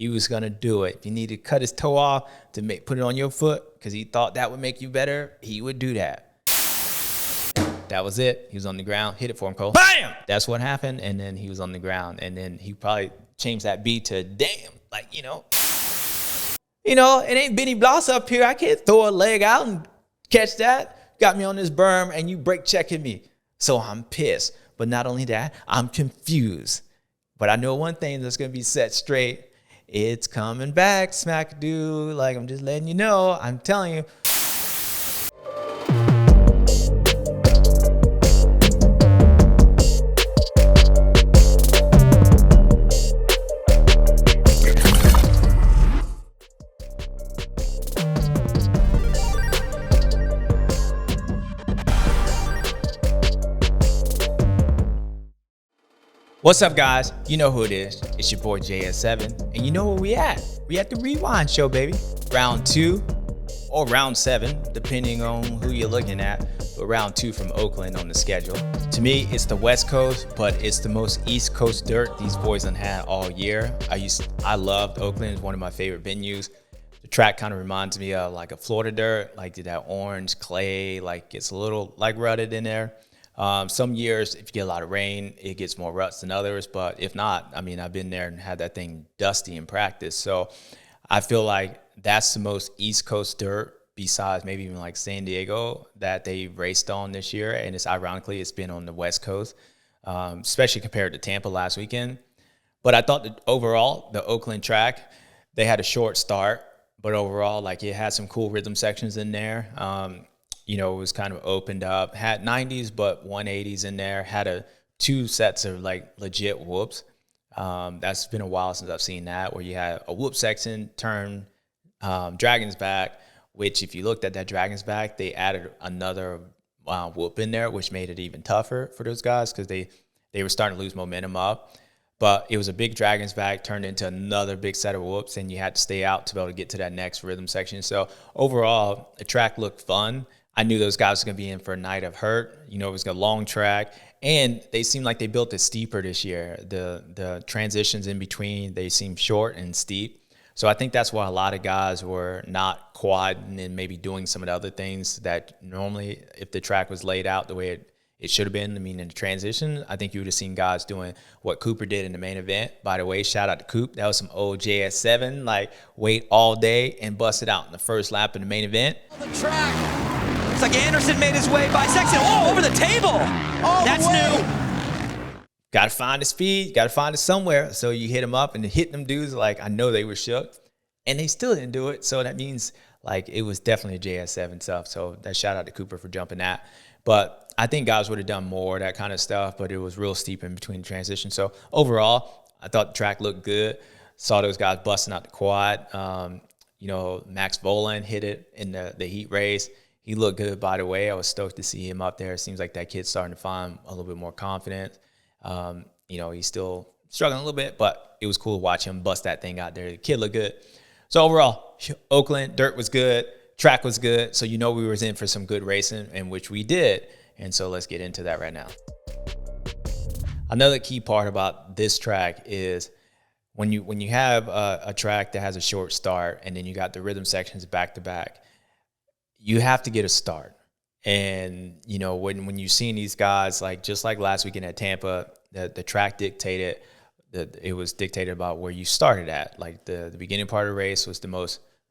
he was going to do it. If he needed to cut his toe off to put it on your foot because he thought that would make you better, he would do that. That was it. He was on the ground. Hit it for him, Cole. Bam! That's what happened. And then he was on the ground. And then he probably changed that beat to damn. Like, it ain't Benny Bloss up here. I can't throw a leg out and catch that. Got me on this berm and you break checking me. So I'm pissed. But not only that, I'm confused. But I know one thing that's going to be set straight. It's coming back, smack dude. Like, I'm just letting you know. I'm telling you. What's up, guys? You know who it is. It's your boy JS7. And you know where we at. We at the Rewind Show, baby. Round 2 or round 7, depending on who you're looking at. But round 2 from Oakland on the schedule. To me, it's the West Coast, but it's the most East Coast dirt these boys done had all year. I loved Oakland. It's one of my favorite venues. The track kind of reminds me of like a Florida dirt, like that orange clay, like gets a little like rutted in there. Some years, if you get a lot of rain, it gets more ruts than others. But if not, I mean, I've been there and had that thing dusty in practice. So I feel like that's the most East Coast dirt besides maybe even like San Diego that they raced on this year. And it's been on the West Coast, especially compared to Tampa last weekend. But I thought that overall, the Oakland track, they had a short start. But overall, like it had some cool rhythm sections in there. It was kind of opened up, had 90s, but 180s in there, had two sets of like legit whoops. That's been a while since I've seen that, where you had a whoop section turn Dragon's Back, which if you looked at that Dragon's Back, they added another whoop in there, which made it even tougher for those guys because they were starting to lose momentum up. But it was a big Dragon's Back turned into another big set of whoops, and you had to stay out to be able to get to that next rhythm section. So overall, the track looked fun. I knew those guys were going to be in for a night of hurt. It was a long track. And they seemed like they built it steeper this year. The transitions in between, they seemed short and steep. So I think that's why a lot of guys were not quadding and maybe doing some of the other things that normally, if the track was laid out the way it should have been, I mean, in the transition, I think you would have seen guys doing what Cooper did in the main event. By the way, shout out to Coop. That was some old JS7, like wait all day and bust it out in the first lap in the main event. The track. It's like Anderson made his way by Sexton. Oh, over the table. That's new. Got to find the speed. Got to find it somewhere. So you hit them up and hitting them dudes like I know they were shook. And they still didn't do it. So that means like it was definitely a JS7 stuff. So that shout out to Cooper for jumping that. But I think guys would have done more of that kind of stuff. But it was real steep in between the transitions. So overall, I thought the track looked good. Saw those guys busting out the quad. Max Volan hit it in the heat race. He looked good, by the way. I was stoked to see him up there. It seems like that kid's starting to find a little bit more confidence. He's still struggling a little bit, but it was cool to watch him bust that thing out there. The kid looked good. So overall, Oakland, dirt was good. Track was good. So we were in for some good racing, and which we did. And so let's get into that right now. Another key part about this track is when you have a track that has a short start and then you got the rhythm sections back to back, you have to get a start. And, when you're seeing these guys, like just like last weekend at Tampa, the track dictated, it was dictated about where you started at. Like the beginning part of the race was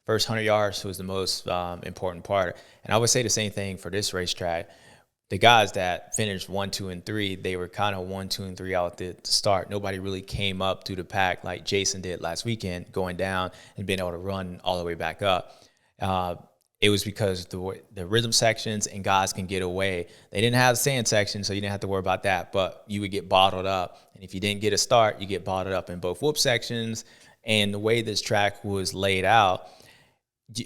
first 100 yards was the most important part. And I would say the same thing for this racetrack. The guys that finished 1, 2, and 3, they were kind of 1, 2, and 3 out the start. Nobody really came up through the pack like Jason did last weekend, going down and being able to run all the way back up. It was because the rhythm sections and guys can get away. They didn't have the sand section, so you didn't have to worry about that, but you would get bottled up. And if you didn't get a start, you get bottled up in both whoop sections. And the way this track was laid out,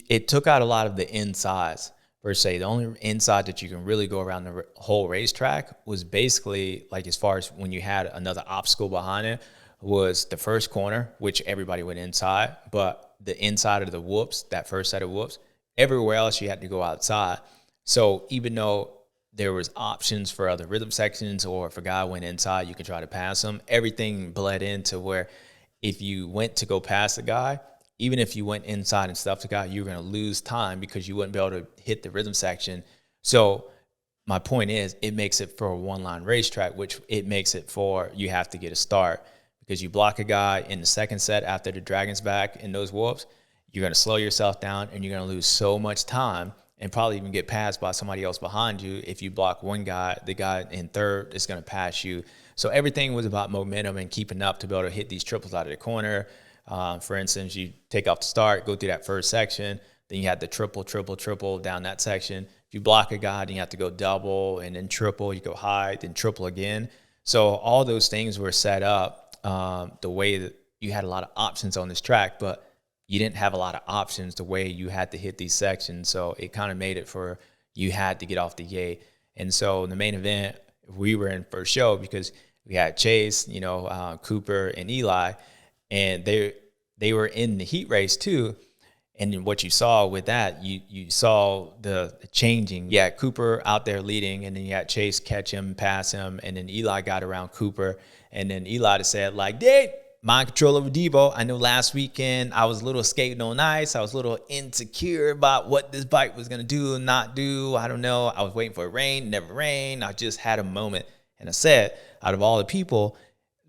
it took out a lot of the insides, per se. The only inside that you can really go around the whole racetrack was basically, like as far as when you had another obstacle behind it, was the first corner, which everybody went inside. But the inside of the whoops, that first set of whoops, everywhere else you had to go outside. So even though there was options for other rhythm sections or if a guy went inside, you could try to pass him, everything bled into where if you went to go past the guy, even if you went inside and stuffed the guy, you were going to lose time because you wouldn't be able to hit the rhythm section. So my point is, it makes it for a one-line racetrack, which it makes it for you have to get a start, because you block a guy in the second set after the dragon's back in those whoops, you're going to slow yourself down and you're going to lose so much time and probably even get passed by somebody else behind you. If you block one guy, the guy in third is going to pass you. So everything was about momentum and keeping up to be able to hit these triples out of the corner. For instance, you take off the start, go through that first section, then you have the triple down that section. If you block a guy, then you have to go double and then triple. You go high, then triple again. So all those things were set up the way that you had a lot of options on this track, but you didn't have a lot of options the way you had to hit these sections. So it kind of made it for you had to get off the gate. And so in the main event, we were in first show because we had Chase, Cooper and Eli, and they were in the heat race too. And then what you saw with that, you saw the changing. You had Cooper out there leading, and then you had Chase catch him, pass him, and then Eli got around Cooper. And then Eli said, like, Dave, mind control over Debo. I know last weekend I was a little skating on ice. I was a little insecure about what this bike was going to do and not do. I don't know. I was waiting for it to rain. It never rained. I just had a moment. And I said, out of all the people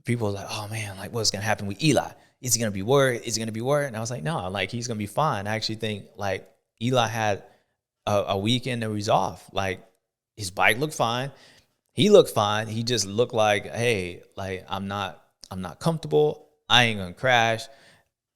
were like, oh, man, like, what's going to happen with Eli? Is he going to be worried? Is he going to be worried? And I was like, no, like, he's going to be fine. I actually think, like, Eli had a weekend that was off. Like, his bike looked fine. He looked fine. He just looked like, hey, like, I'm not comfortable. I ain't going to crash.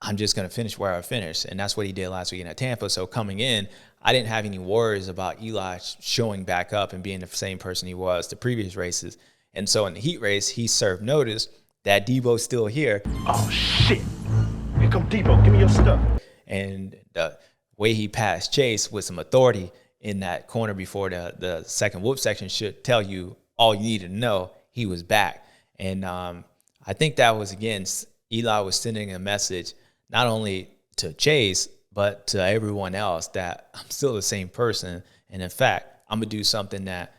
I'm just going to finish where I finished. And that's what he did last weekend at Tampa. So coming in, I didn't have any worries about Eli showing back up and being the same person he was the previous races. And so in the heat race, he served notice that Debo's still here. Oh, shit. Here come Debo. Give me your stuff. And the way he passed Chase with some authority in that corner before the second whoop section should tell you all you need to know. He was back. And I think that was, again, Eli was sending a message not only to Chase, but to everyone else that I'm still the same person. And in fact, I'm going to do something that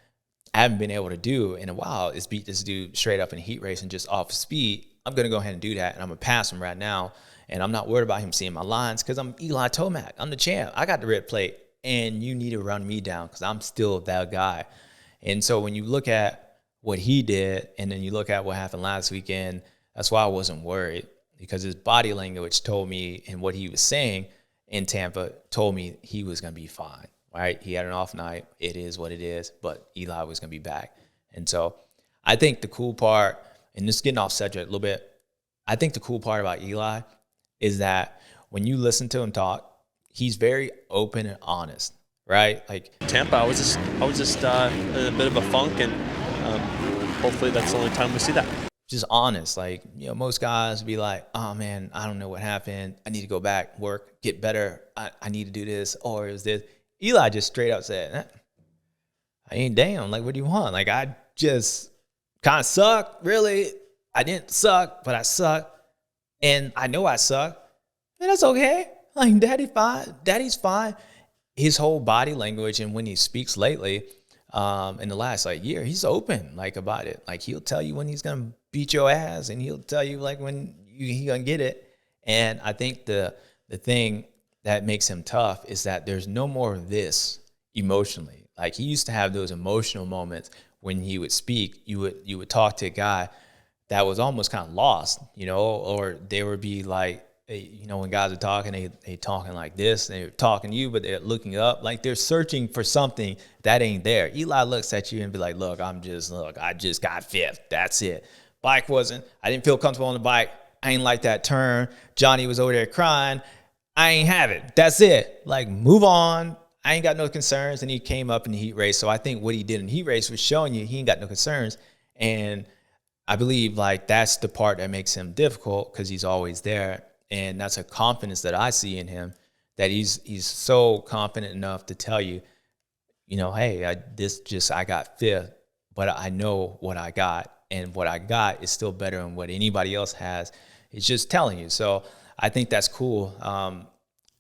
I haven't been able to do in a while, is beat this dude straight up in a heat race and just off speed. I'm going to go ahead and do that, and I'm going to pass him right now. And I'm not worried about him seeing my lines because I'm Eli Tomac. I'm the champ. I got the red plate, and you need to run me down because I'm still that guy. And so when you look at what he did and then you look at what happened last weekend, that's why I wasn't worried, because his body language told me, and what he was saying in Tampa told me he was going to be fine. Right? He had an off night. It is what it is, but Eli was going to be back. And so I think the cool part, and just getting off subject a little bit, I think the cool part about Eli is that when you listen to him talk, he's very open and honest, right? Like Tampa, I was just in a bit of a funk, and hopefully that's the only time we see that. Just honest. Like, most guys be like, oh man, I don't know what happened. I need to go back, work, get better. I need to do this, or is this. Eli just straight up said, I ain't damn. Like, what do you want? Like, I just kind of suck. Really, I didn't suck, but I suck. And I know I suck. And that's okay. Like, Daddy's fine. His whole body language, and when he speaks lately, in the last year, he's open about it. Like, he'll tell you when he's going to beat your ass, and he'll tell you when he going to get it. And I think the thing that makes him tough is that there's no more of this emotionally. Like, he used to have those emotional moments when he would speak. You would talk to a guy that was almost kind of lost, or they would be like, when guys are talking, they talking like this, and they're talking to you, but they're looking up, like they're searching for something that ain't there. Eli looks at you and be like, I just got fifth. That's it. I didn't feel comfortable on the bike. I ain't like that turn. Johnny was over there crying. I ain't have it. That's it. Like, move on. I ain't got no concerns. And he came up in the heat race. So I think what he did in the heat race was showing you he ain't got no concerns. And I believe that's the part that makes him difficult, because he's always there. And that's a confidence that I see in him, that he's so confident enough to tell you, hey, I got fifth, but I know what I got. And what I got is still better than what anybody else has. It's just telling you. So I think that's cool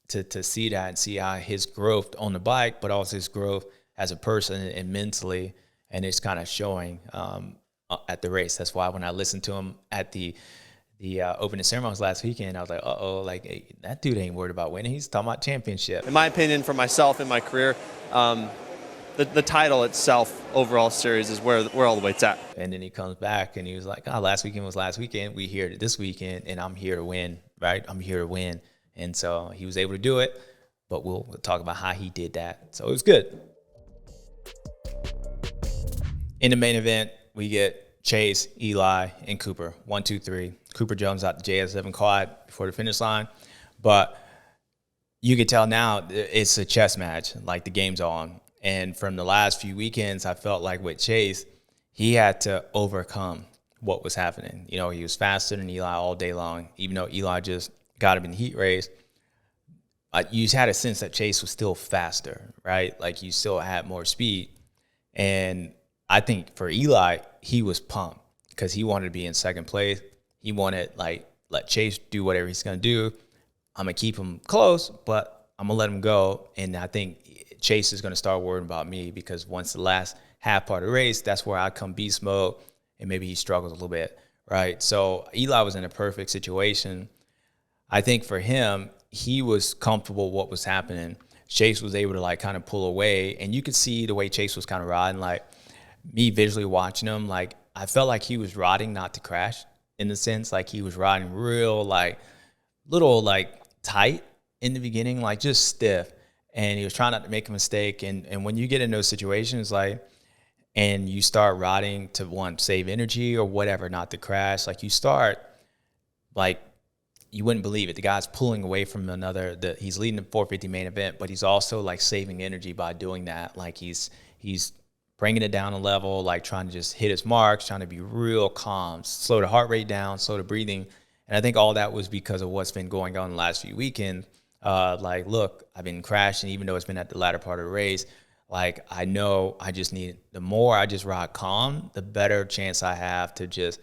to see that and see how his growth on the bike, but also his growth as a person and mentally, and it's kind of showing at the race. That's why when I listened to him at the the opening ceremonies last weekend, I was like, uh-oh, like, hey, that dude ain't worried about winning. He's talking about championship. In my opinion, for myself in my career, the title itself, overall series, is where all the weight's at. And then he comes back and he was like, oh, last weekend was last weekend. We here this weekend, and I'm here to win, right? I'm here to win. And so he was able to do it, but we'll talk about how he did that. So it was good. In the main event, we get Chase, Eli, and Cooper. 1, 2, 3. Cooper jumps out the JS7 quad before the finish line. But you can tell now it's a chess match, like the game's on. And from the last few weekends, I felt like with Chase, he had to overcome what was happening. You know, he was faster than Eli all day long, even though Eli just got him in the heat race. You had a sense that Chase was still faster, right? Like you still had more speed. And I think for Eli, he was pumped because he wanted to be in second place. He wanted, like, let Chase do whatever he's going to do. I'm going to keep him close, but I'm going to let him go. And I think Chase is going to start worrying about me because once the last half part of the race, that's where I come beast mode and maybe he struggles a little bit, right? So Eli was in a perfect situation. I think for him, he was comfortable with what was happening. Chase was able to, like, kind of pull away. And you could see the way Chase was kind of riding, like, me visually watching him, like, I felt like he was riding not to crash, in the sense, like, he was riding real, like, little, like, tight in the beginning, like, just stiff. And he was trying not to make a mistake. And when you get in those situations, like, and you start riding to save energy or whatever, not to crash, like, you start, like, you wouldn't believe it. The guy's pulling away from he's leading the 450 main event, but he's also, like, saving energy by doing that. Like, he's bringing it down a level, like trying to just hit his marks, trying to be real calm, slow the heart rate down, slow the breathing. And I think all that was because of what's been going on the last few weekends. Like, look, I've been crashing, even though it's been at the latter part of the race. Like, I know I just the more I just ride calm, the better chance I have to just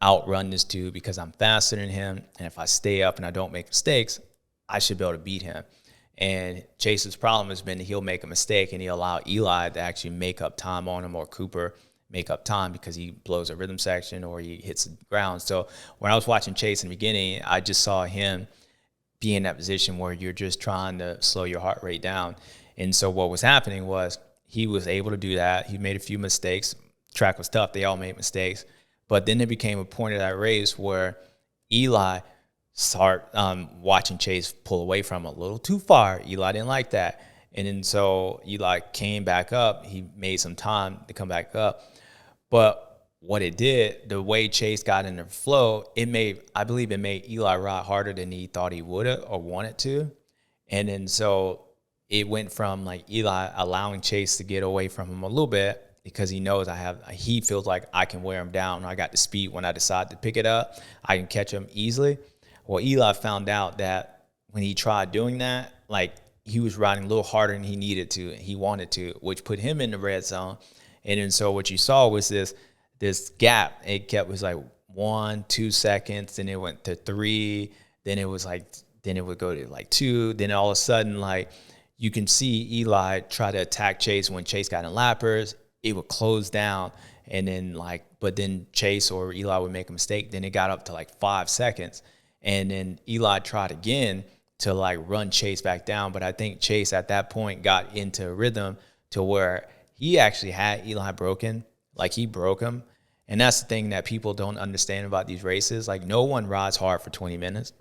outrun this dude because I'm faster than him. And if I stay up and I don't make mistakes, I should be able to beat him. And Chase's problem has been that he'll make a mistake and he'll allow Eli to actually make up time on him, or Cooper make up time because he blows a rhythm section or he hits the ground. So when I was watching Chase in the beginning, I just saw him be in that position where you're just trying to slow your heart rate down. And so what was happening was he was able to do that. He made a few mistakes. Track was tough. They all made mistakes. But then there became a point of that race where Eli start watching Chase pull away from him a little too far. Eli didn't like that. And then so Eli came back up. He made some time to come back up. But what it did, the way Chase got in the flow, I believe it made Eli ride harder than he thought he would have or wanted to. And then so it went from, like, Eli allowing Chase to get away from him a little bit because he knows he feels like I can wear him down. I got the speed when I decide to pick it up. I can catch him easily. Well, Eli found out that when he tried doing that, like, he was riding a little harder than he needed to, he wanted to, which put him in the red zone. And then so what you saw was this gap. It was like 1, 2 seconds, then it went to 3, then it would go to like 2, then all of a sudden, like, you can see Eli try to attack Chase when Chase got in lappers. It would close down, and then, like, but then Chase or Eli would make a mistake. Then it got up to like 5 seconds. And then Eli tried again to, like, run Chase back down. But I think Chase at that point got into a rhythm to where he actually had Eli broken. Like, he broke him. And that's the thing that people don't understand about these races. Like, no one rides hard for 20 minutes.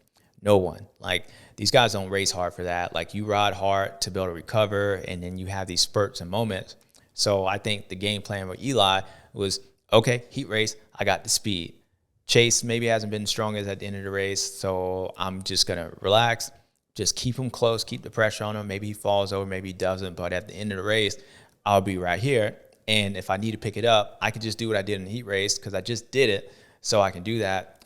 No one. Like, these guys don't race hard for that. Like, you ride hard to be able to recover, and then you have these spurts and moments. So I think the game plan with Eli was, okay, heat race, I got the speed. Chase maybe hasn't been the strongest at the end of the race, so I'm just going to relax, just keep him close, keep the pressure on him. Maybe he falls over, maybe he doesn't, but at the end of the race, I'll be right here. And if I need to pick it up, I can just do what I did in the heat race because I just did it, so I can do that.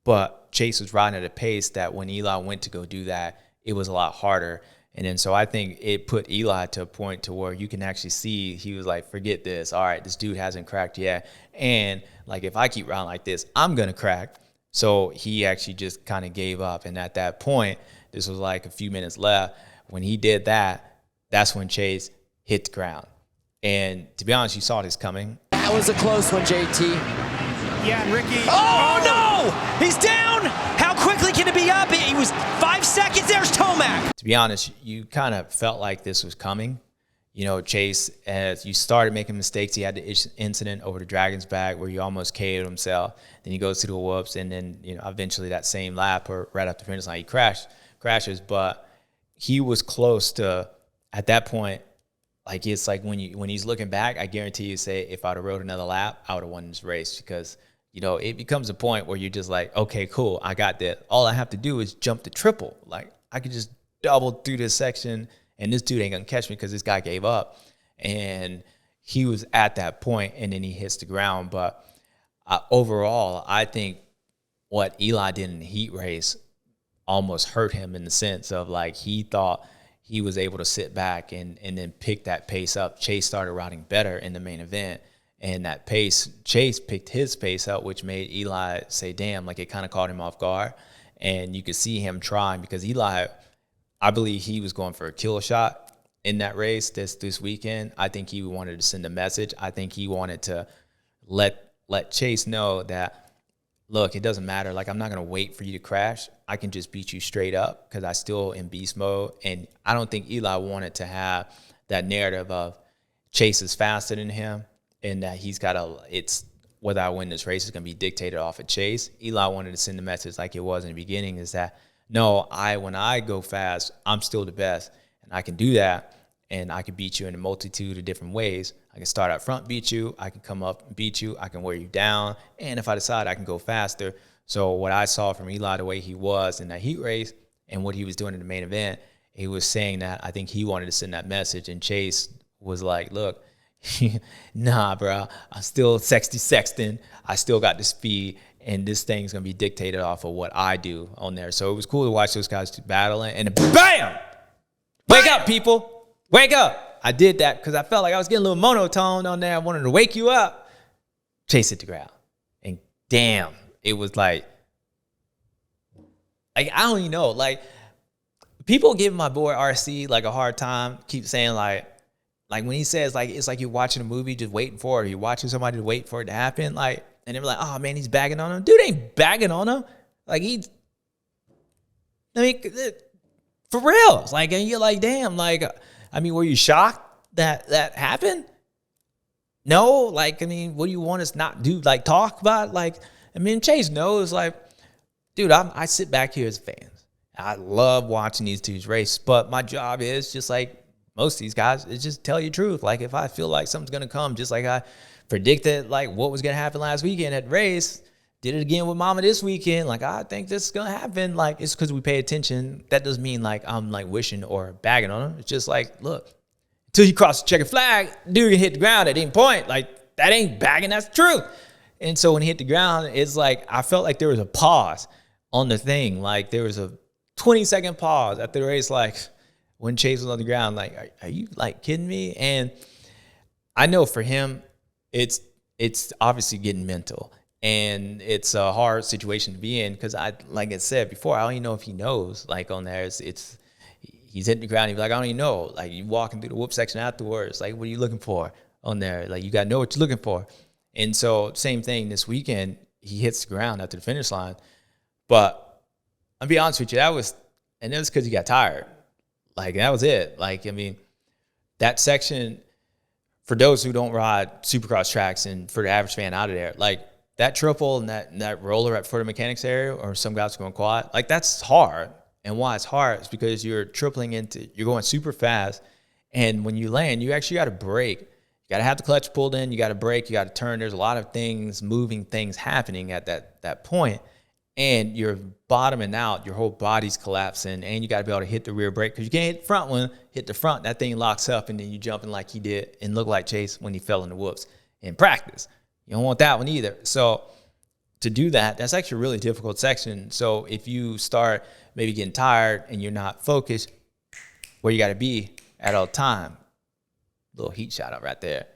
But Chase was riding at a pace that when Eli went to go do that, it was a lot harder. And then so I think it put Eli to a point to where you can actually see he was like, forget this. All right, this dude hasn't cracked yet. And, like, if I keep riding like this, I'm going to crack. So he actually just kind of gave up. And at that point, this was like a few minutes left. When he did that, that's when Chase hit the ground. And to be honest, you saw this coming. That was a close one, JT. Yeah, and Ricky. Oh, no! Oh, he's down. How quickly can it be up? He was 5 seconds. There's Tomac. To be honest, you kind of felt like this was coming. You know, Chase, as you started making mistakes, he had the incident over the Dragon's back where he almost KO'd himself. Then he goes to the whoops, and then, you know, eventually that same lap or right after the finish line, he crashes. But he was close to, at that point, like it's like when he's looking back, I guarantee you say if I'd have rode another lap, I would have won this race because, you know, it becomes a point where you're just like, okay, cool, I got that. All I have to do is jump the triple. Like I could just double through this section and this dude ain't gonna catch me because this guy gave up. And he was at that point and then he hits the ground. But overall, I think what Eli did in the heat race almost hurt him in the sense of like he thought he was able to sit back and then pick that pace up. Chase started riding better in the main event. And that pace, Chase picked his pace up, which made Eli say, damn, like it kind of caught him off guard. And you could see him trying because Eli, I believe he was going for a kill shot in that race this weekend. I think he wanted to send a message. I think he wanted to let Chase know that, look, it doesn't matter. Like, I'm not going to wait for you to crash. I can just beat you straight up because I still in beast mode. And I don't think Eli wanted to have that narrative of Chase is faster than him and that he's got it's whether I win this race is going to be dictated off of Chase. Eli wanted to send the message like it was in the beginning is that, no, when I go fast, I'm still the best. And I can do that. And I can beat you in a multitude of different ways. I can start out front, beat you. I can come up and beat you. I can wear you down. And if I decide, I can go faster. So what I saw from Eli, the way he was in that heat race and what he was doing in the main event, he was saying that I think he wanted to send that message. And Chase was like, look, nah, bro, I'm still Sexty Sexton. I still got the speed. And this thing's going to be dictated off of what I do on there. So it was cool to watch those guys battling. And BAM! Wake up, people. Wake up. I did that because I felt like I was getting a little monotone on there. I wanted to wake you up. Chase hit the ground. And damn, it was like I don't even know. Like, people give my boy RC like a hard time. Keep saying like when he says like it's like you're watching a movie just waiting for it. Or you're watching somebody to wait for it to happen. Like, and they're like, oh man, he's bagging on him. Dude ain't bagging on him. Like for real. It's like, and you're like, damn, like, I mean, were you shocked that happened? No, like, I mean, what do you want us not do? Like, talk about, like, I mean, Chase knows, like, dude, I sit back here as fans. I love watching these dudes race, but my job is just like most of these guys is just tell you the truth. Like, if I feel like something's gonna come, just like I predicted, like what was gonna happen last weekend at the race. Did it again with Mama this weekend. Like, I think this is going to happen. Like, it's because we pay attention. That doesn't mean, like, I'm, like, wishing or bagging on him. It's just like, look, until you cross the checkered flag, dude can hit the ground at any point. Like, that ain't bagging. That's the truth. And so when he hit the ground, it's like I felt like there was a pause on the thing. Like, there was a 20-second pause after the race, like, when Chase was on the ground. Like, are you, like, kidding me? And I know for him, it's obviously getting mental. And it's a hard situation to be in because like I said before, I don't even know if he knows. Like on there, he's hitting the ground. He's like, I don't even know. Like you walking through the whoop section afterwards. Like, what are you looking for on there? Like you got to know what you're looking for. And so same thing this weekend, he hits the ground after the finish line. But I'll be honest with you, it was because he got tired. Like that was it. Like, I mean, that section, for those who don't ride Supercross tracks and for the average fan out of there, like, that triple and that roller at for the mechanics area, or some guys going quad, like that's hard. And why it's hard is because you're you're going super fast. And when you land, you actually got to brake. You got to have the clutch pulled in. You got to brake. You got to turn. There's a lot of things, moving things happening at that point. And you're bottoming out. Your whole body's collapsing. And you got to be able to hit the rear brake because you can't hit the front one. Hit the front, that thing locks up, and then you jumping like he did and look like Chase when he fell in the whoops in practice. You don't want that one either. So to do that, that's actually a really difficult section. So if you start maybe getting tired and you're not focused where you got to be at all time, little heat shout out right there,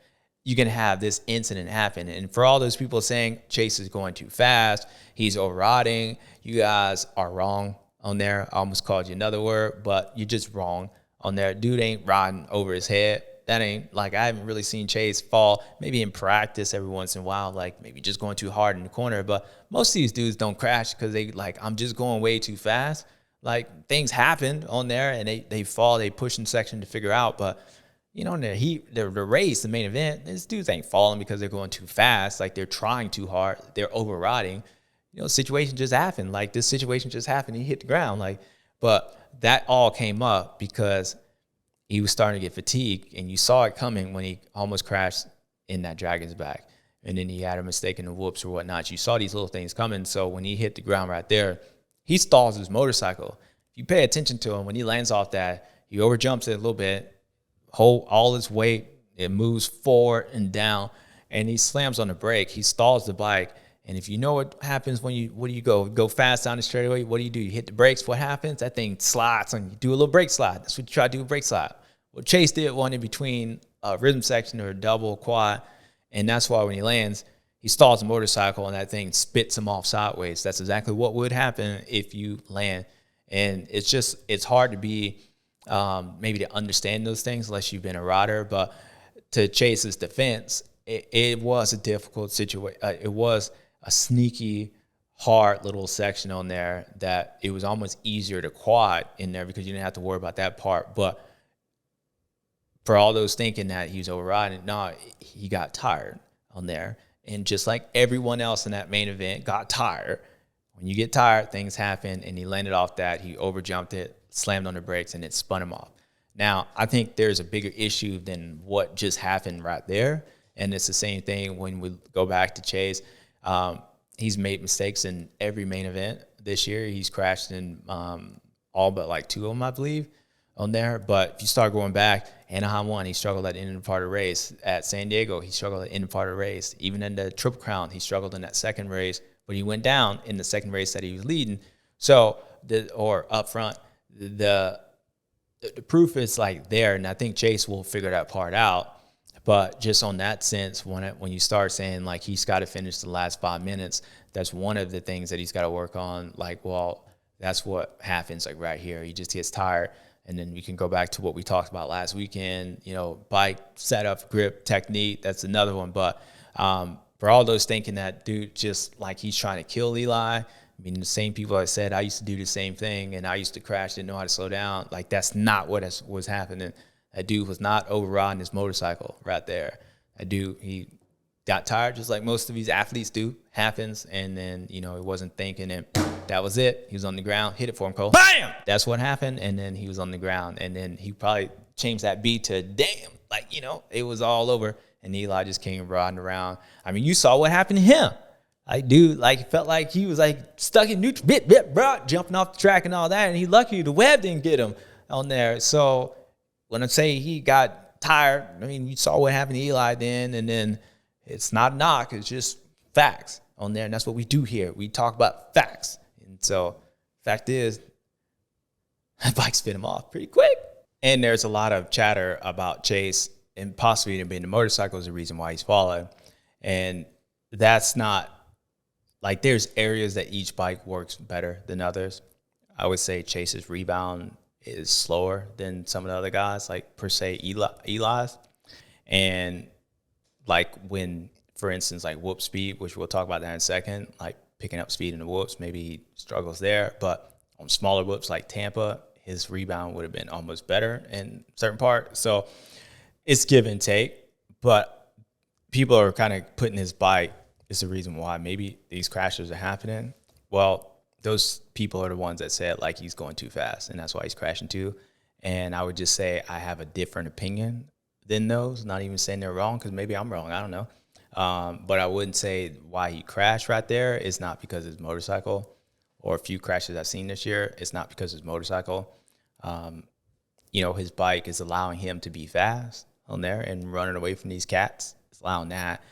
you can have this incident happen. And for all those people saying Chase is going too fast, he's overriding, you guys are wrong on there. I almost called you another word, but you're just wrong on there. Dude ain't riding over his head That ain't like, I haven't really seen Chase fall, maybe in practice every once in a while, like maybe just going too hard in the corner. But most of these dudes don't crash because they like, I'm just going way too fast. Like things happen on there and they fall, they push in section to figure out. But you know, in the race, the main event, these dudes ain't falling because they're going too fast. Like they're trying too hard. They're overriding. You know, situation just happened. Like this situation just happened. He hit the ground. Like, but that all came up because he was starting to get fatigued, and you saw it coming when he almost crashed in that Dragon's back. And then he had a mistake in the whoops or whatnot. You saw these little things coming. So when he hit the ground right there, he stalls his motorcycle. If you pay attention to him, when he lands off that, he overjumps it a little bit, hold all his weight, it moves forward and down, and he slams on the brake. He stalls the bike. And if you know what happens when what do you go? Go fast down the straightaway. What do? You hit the brakes. What happens? That thing slides and you do a little brake slide. That's what you try to do, a brake slide. Well, Chase did one in between a rhythm section or a double quad. And that's why when he lands, he stalls the motorcycle and that thing spits him off sideways. That's exactly what would happen if you land. And it's hard to be, maybe to understand those things unless you've been a rider. But to Chase's defense, it was a difficult situation. It was a sneaky, hard little section on there that it was almost easier to quad in there because you didn't have to worry about that part. But for all those thinking that he was overriding, no, he got tired on there. And just like everyone else in that main event got tired, when you get tired, things happen, and he landed off that. He overjumped it, slammed on the brakes, and it spun him off. Now, I think there's a bigger issue than what just happened right there. And it's the same thing when we go back to Chase. He's made mistakes in every main event this year. He's crashed in all but like 2 of them, I believe, on there. But if you start going back, Anaheim 1, he struggled at the end of part of the race. At San Diego, he struggled at the end of part of the race. Even in the Triple Crown, he struggled in that second race, but he went down in the second race that he was leading. So, or up front, the proof is like there, and I think Chase will figure that part out. But just on that sense, when you start saying like he's got to finish the last 5 minutes, that's one of the things that he's got to work on. Like, well, that's what happens like right here. He just gets tired. And then we can go back to what we talked about last weekend, you know, bike setup, grip, technique. That's another one. But for all those thinking that dude just like he's trying to kill Eli, I mean, the same people that said I used to do the same thing and I used to crash, didn't know how to slow down. Like, that's not what was happening. That dude was not overriding his motorcycle right there. That dude, he got tired just like most of these athletes do. Happens. And then, you know, he wasn't thinking, and that was it. He was on the ground. Hit it for him, Cole. Bam! That's what happened. And then he was on the ground. And then he probably changed that beat to damn. Like, you know, it was all over. And Eli just came riding around. I mean, you saw what happened to him. Like, dude, like, felt like he was like stuck in neutral, bro, jumping off the track and all that. And he lucky the Webb didn't get him on there. So when I say he got tired, I mean, you saw what happened to Eli then. And then it's not a knock. It's just facts on there. And that's what we do here. We talk about facts. And so fact is, that bike spit him off pretty quick. And there's a lot of chatter about Chase and possibly even being the motorcycle is the reason why he's falling. And that's not, like, there's areas that each bike works better than others. I would say Chase's rebound is slower than some of the other guys, like per se Eli's. And like when, for instance, like whoop speed, which we'll talk about that in a second, like picking up speed in the whoops, maybe he struggles there. But on smaller whoops like Tampa, his rebound would have been almost better in certain part. So it's give and take. But people are kind of putting his bike is the reason why maybe these crashes are happening. Well, those people are the ones that said like he's going too fast and that's why he's crashing too. And I would just say I have a different opinion than those. Not even saying they're wrong, because maybe I'm wrong. I don't know. But I wouldn't say why he crashed right there is not because of his motorcycle, or a few crashes I've seen this year. It's not because of his motorcycle. You know, his bike is allowing him to be fast on there and running away from these cats. It's allowing that.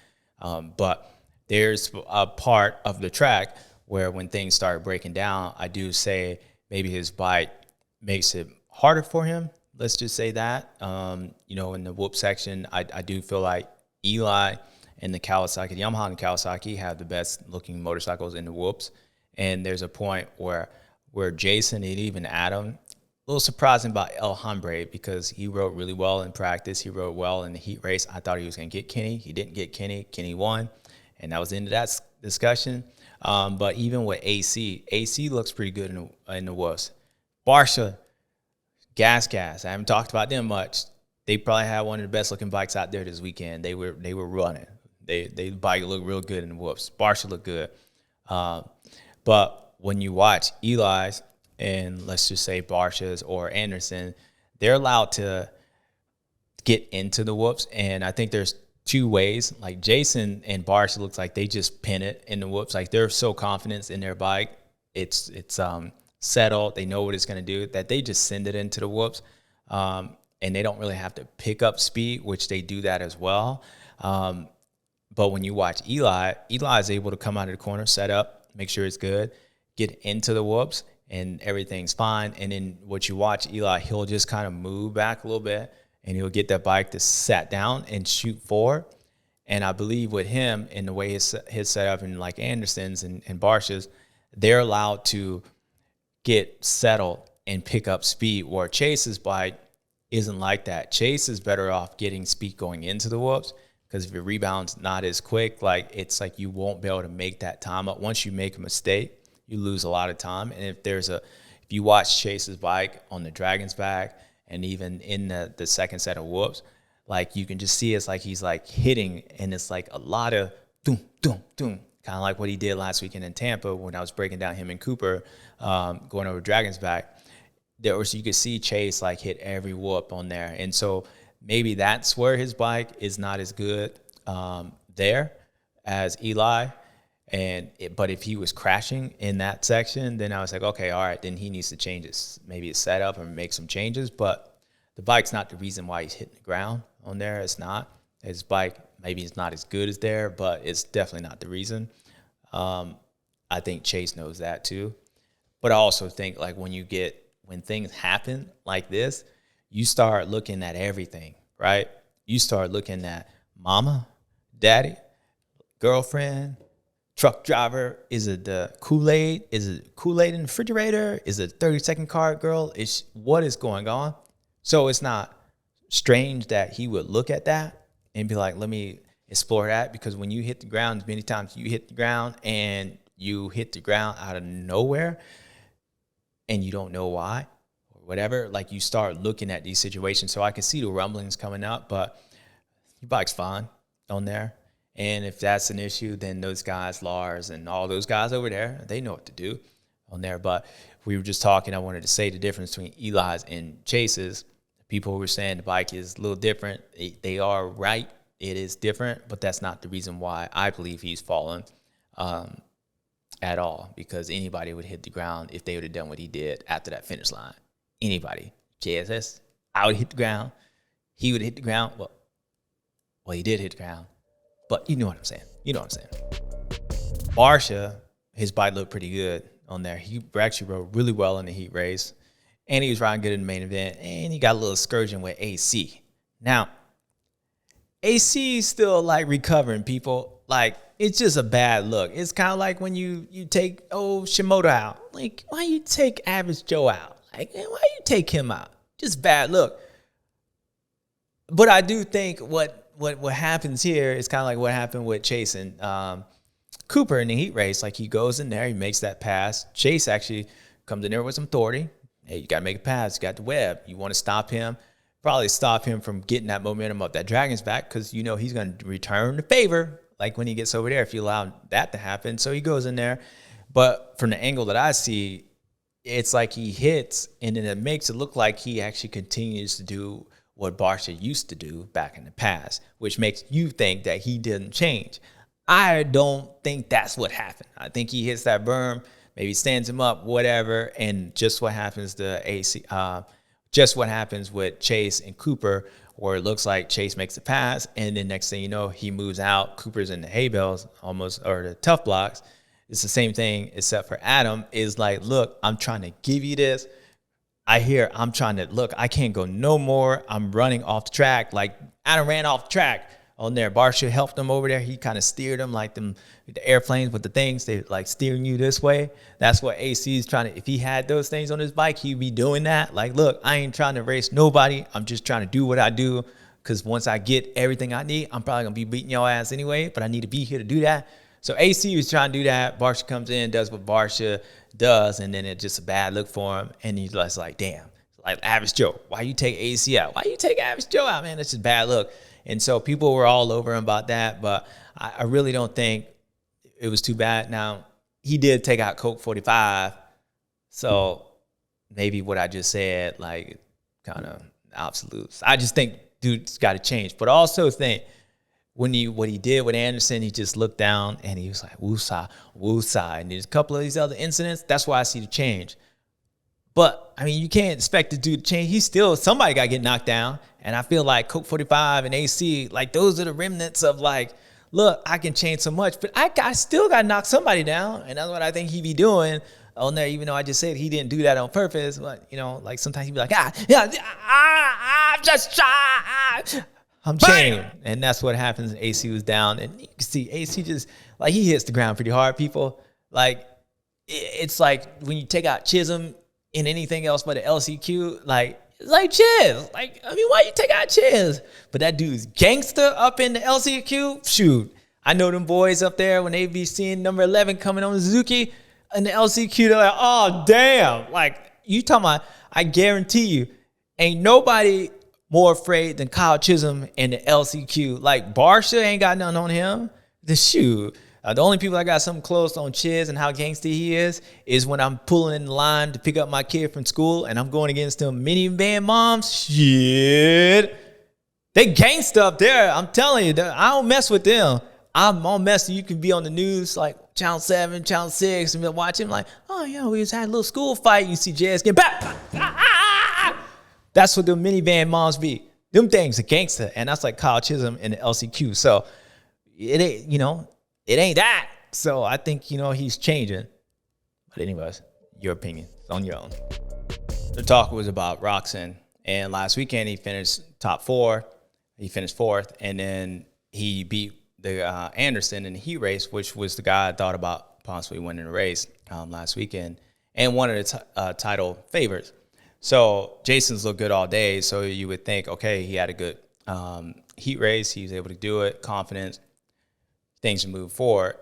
But there's a part of the track where when things start breaking down, I do say maybe his bike makes it harder for him. Let's just say that. You know, in the whoop section, I do feel like Eli and the Kawasaki, the Yamaha and Kawasaki have the best looking motorcycles in the whoops. And there's a point where Jason and even Adam little surprising about El Hombre because he rode really well in practice. He rode well in the heat race. I thought he was going to get Kenny. He didn't get Kenny. Kenny won, and that was the end of that discussion. But even with AC looks pretty good in the whoops. Barcia, gas. I haven't talked about them much. They probably had one of the best looking bikes out there this weekend. They were running. The bike looked real good in the whoops. Barcia looked good. But when you watch Eli's and let's just say Barcia's or Anderson, they're allowed to get into the whoops. And I think there's two ways. Like Jason and Barcia looks like they just pin it in the whoops. Like they're so confident in their bike. It's settled. They know what it's going to do that they just send it into the whoops. And they don't really have to pick up speed, which they do that as well. But when you watch Eli is able to come out of the corner, set up, make sure it's good, get into the whoops, and everything's fine. And then what you watch Eli, he'll just kind of move back a little bit, and he'll get that bike to sat down and shoot forward. And I believe with him and the way his setup and like Anderson's and Barcia's, they're allowed to get settled and pick up speed, where Chase's bike isn't like that. Chase is better off getting speed going into the whoops, because if your rebound's not as quick, like it's like you won't be able to make that time up. Once you make a mistake, you lose a lot of time. And if you watch Chase's bike on the Dragon's back and even in the second set of whoops, like you can just see it's like he's like hitting, and it's like a lot of doom, doom, doom, kind of like what he did last weekend in Tampa when I was breaking down him and Cooper going over Dragon's back. So you could see Chase like hit every whoop on there. And so maybe that's where his bike is not as good there as Eli. But if he was crashing in that section, then I was like, okay, all right, then he needs to change maybe his setup or make some changes. But the bike's not the reason why he's hitting the ground on there. It's not. His bike maybe is not as good as there, but it's definitely not the reason. I think Chase knows that too. But I also think like when things happen like this, you start looking at everything, right? You start looking at mama, daddy, girlfriend, truck driver. Is it the Kool-Aid? Is it Kool-Aid in the refrigerator? Is it 30-second car girl? What is going on? So it's not strange that he would look at that and be like, let me explore that. Because when you hit the ground, many times you hit the ground and you hit the ground out of nowhere and you don't know why or whatever, like you start looking at these situations. So I can see the rumblings coming up, but your bike's fine on there. And if that's an issue, then those guys, Lars and all those guys over there, they know what to do on there. But we were just talking, I wanted to say the difference between Eli's and Chase's. People were saying the bike is a little different. They are right. It is different, but that's not the reason why I believe he's fallen at all, because anybody would hit the ground if they would have done what he did after that finish line. Anybody. JSS, I would hit the ground. He would hit the ground. Well, he did hit the ground. But you know what I'm saying. Barcia, his bike looked pretty good on there. He actually rode really well in the heat race. And he was riding good in the main event. And he got a little excursion with AC. Now, AC is still like recovering, people. Like, it's just a bad look. It's kind of like when you take Shimoda out. Like, why you take Average Joe out? Like, why you take him out? Just bad look. But I do think what happens here is kind of like what happened with Chase and Cooper in the heat race. Like, he goes in there, he makes that pass. Chase actually comes in there with some authority. Hey, you got to make a pass. You got the Webb. You want to stop him. Probably stop him from getting that momentum up that Dragon's back, because you know he's going to return the favor like when he gets over there if you allow that to happen. So he goes in there. But from the angle that I see, it's like he hits, and then it makes it look like he actually continues to do what Barcia used to do back in the past, which makes you think that he didn't change. I don't think that's what happened. I think he hits that berm, maybe stands him up, whatever, and just what happens to AC, just what happens with Chase and Cooper, where it looks like Chase makes a pass, and then next thing you know, he moves out. Cooper's in the hay bales almost, or the tough blocks. It's the same thing, except for Adam is like, look, I'm trying to give you this. I'm trying to, look, I can't go no more. I'm running off the track. Like, Adam ran off the track on there. Barcia helped him over there. He kind of steered him like the airplanes with the things. They like steering you this way. That's what AC is trying to, if he had those things on his bike, he'd be doing that. Like, look, I ain't trying to race nobody. I'm just trying to do what I do. Because once I get everything I need, I'm probably going to be beating your ass anyway. But I need to be here to do that. So AC was trying to do that. Barcia comes in, does what Barcia does. And then it's just a bad look for him. And he's just like, damn. Like Average Joe, why you take AC out? Why you take Average Joe out, man? That's just a bad look. And so people were all over him about that. But I really don't think it was too bad. Now, he did take out Coke 45. So maybe what I just said, like, kind of absolutes. I just think dude's got to change. But I also think what he did with Anderson, he just looked down and he was like, woosah, woosah. And there's a couple of these other incidents. That's why I see the change. But, I mean, you can't expect the dude to change. He's still, somebody got to get knocked down. And I feel like Coke 45 and AC, like, those are the remnants of, like, look, I can change so much, but I still got to knock somebody down. And that's what I think he be doing on there, even though I just said he didn't do that on purpose. But, you know, like, sometimes he be like, I'm changing. And that's what happens. AC was down. And you can see AC just, like, he hits the ground pretty hard, people. Like, it's like when you take out Chisholm in anything else but an LCQ, like, it's like Chiz. Like, I mean, why you take out Chiz? But that dude's gangster up in the LCQ. Shoot. I know them boys up there when they be seeing number 11 coming on the Suzuki in the LCQ, they're like, oh, damn. Like, you talking about, I guarantee you, ain't nobody more afraid than Kyle Chisholm in the LCQ. Like, Barcia ain't got nothing on him. The shoot. The only people I got something close on Chiz and how gangster he is when I'm pulling in the line to pick up my kid from school and I'm going against them minivan moms. Shit. They gangster up there. I'm telling you, I don't mess with them. I'm all messy. You can be on the news like Channel 7, Channel 6 and be watching like, oh, yeah, we just had a little school fight. You see JS get back. That's what the minivan moms be. Them things are gangster. And that's like Kyle Chisholm in the LCQ. So it ain't, you know, it ain't that. So I think, you know, he's changing. But anyways, your opinion. It's on your own. The talk was about Roczen. And last weekend he finished top 4. He finished 4th. And then he beat the Anderson in the heat race, which was the guy I thought about possibly winning the race last weekend. And one of the title favorites. So Jason's looked good all day. So you would think, okay, he had a good heat race. He was able to do it. Confidence. Things to move forward.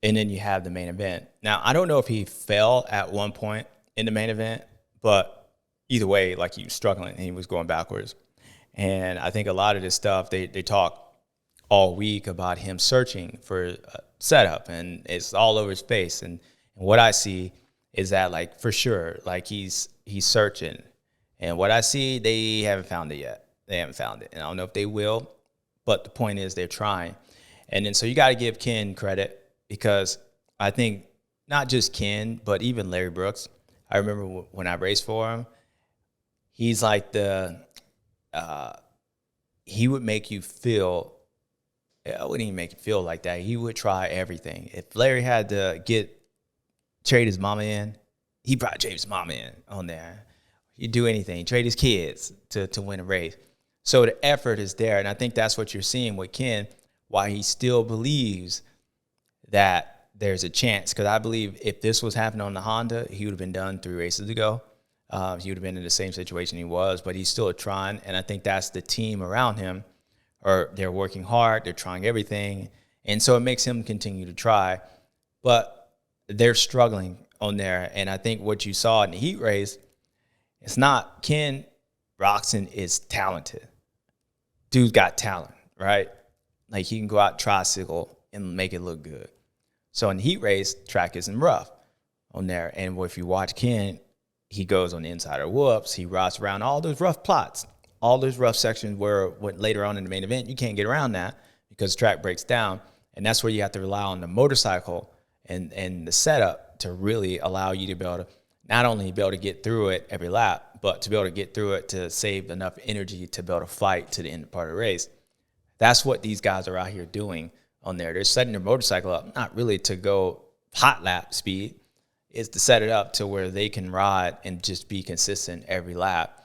And then you have the main event. Now, I don't know if he fell at one point in the main event, but either way, like he was struggling and he was going backwards. And I think a lot of this stuff, they talk all week about him searching for a setup and it's all over his face. And what I see is that, like, for sure, like he's searching. And what I see, they haven't found it yet. They haven't found it. And I don't know if they will, but the point is they're trying. And then so you got to give Ken credit because I think not just Ken, but even Larry Brooks. I remember when I raced for him, he's like he would make you feel, I wouldn't even make you feel like that. He would try everything. If Larry had to trade his mama in, he'd probably trade his mama in on there. He'd do anything, trade his kids to win a race. So the effort is there. And I think that's what you're seeing with Ken, why he still believes that there's a chance. Because I believe if this was happening on the Honda, he would have been done 3 races ago. He would have been in the same situation he was, but he's still trying. And I think that's the team around him, or they're working hard, they're trying everything. And so it makes him continue to try. But they're struggling on there. And I think what you saw in the heat race, it's not Ken. Roczen is talented. Dude's got talent, right? Like, he can go out tricycle and make it look good. So in the heat race, track isn't rough on there. And if you watch Ken, he goes on the insider whoops. He rides around all those rough plots, all those rough sections where later on in the main event, you can't get around that because the track breaks down. And that's where you have to rely on the motorcycle and the setup to really allow you to be able to not only be able to get through it every lap, but to be able to get through it to save enough energy to be able to fight to the end part of the race. That's what these guys are out here doing on there. They're setting their motorcycle up, not really to go hot lap speed, is to set it up to where they can ride and just be consistent every lap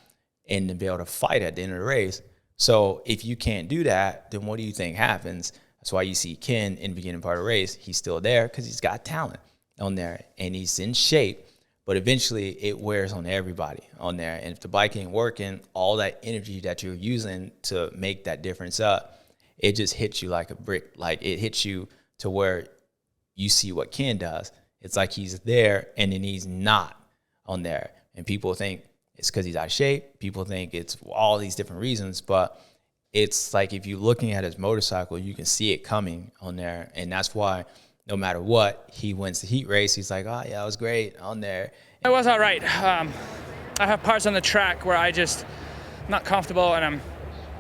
and to be able to fight at the end of the race. So if you can't do that, then what do you think happens? That's why you see Ken in the beginning part of the race. He's still there because he's got talent on there and he's in shape. But eventually it wears on everybody on there. And if the bike ain't working, all that energy that you're using to make that difference up, it just hits you like a brick. Like it hits you to where you see what Ken does. It's like he's there and then he's not on there. And people think it's because he's out of shape. People think it's all these different reasons. But it's like if you're looking at his motorcycle, you can see it coming on there. And that's why no matter what, he wins the heat race. He's like, oh, yeah, it was great on there. It was all right. I have parts on the track where I just not comfortable and